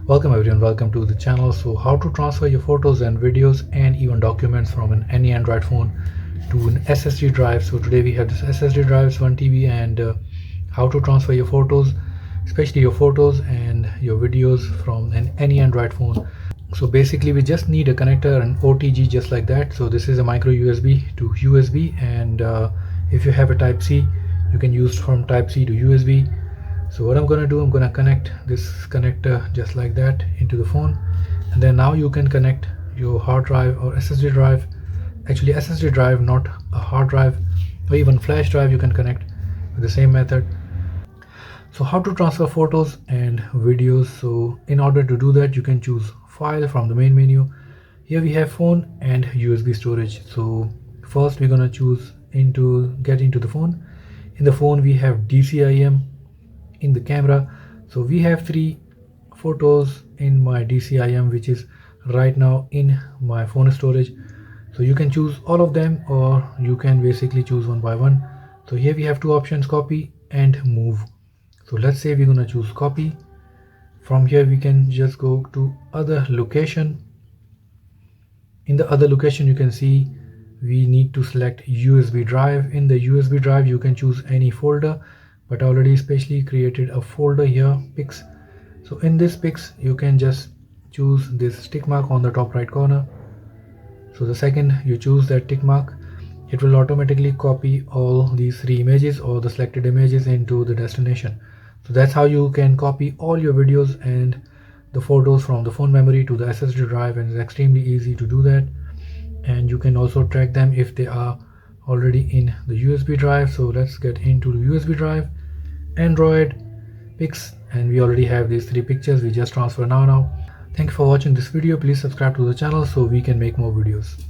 Welcome everyone, welcome to the channel. So how to transfer your photos and videos and even documents from any Android phone to an SSD drive. So today we have this SSD drives 1 TB and how to transfer your photos, especially your photos and your videos from any Android phone. So basically we just need a connector, an OTG, just like that. So this is a micro USB to USB, and if you have a type C, you can use from type C to USB. So what I'm going to do, I'm going to connect this connector just like that into the phone, and then now you can connect your hard drive or SSD drive. Actually SSD drive, not a hard drive, or even flash drive, you can connect with the same method. So how to transfer photos and videos? So in order to do that, you can choose file from the main menu. Here we have phone and USB storage. So first we're going to choose get into the phone. In the phone we have DCIM. In the camera, so we have 3 photos in my DCIM, which is right now in my phone storage. So you can choose all of them, or you can basically choose one by one. So here we have 2 options, copy and move. So let's say we're going to choose copy. From here we can just go to other location. In the other location you can see we need to select USB drive. In the USB drive you can choose any folder, but I already specially created a folder here, pics. So in this pics you can just choose this tick mark on the top right corner. So the second you choose that tick mark, it will automatically copy all these 3 images or the selected images into the destination. So that's how you can copy all your videos and the photos from the phone memory to the SSD drive, and it's extremely easy to do that. And you can also track them if they are already in the USB drive. So let's get into the USB drive, Android, pics, and we already have these 3 pictures. We just transfer now. Thank you for watching this video. Please subscribe to the channel so we can make more videos.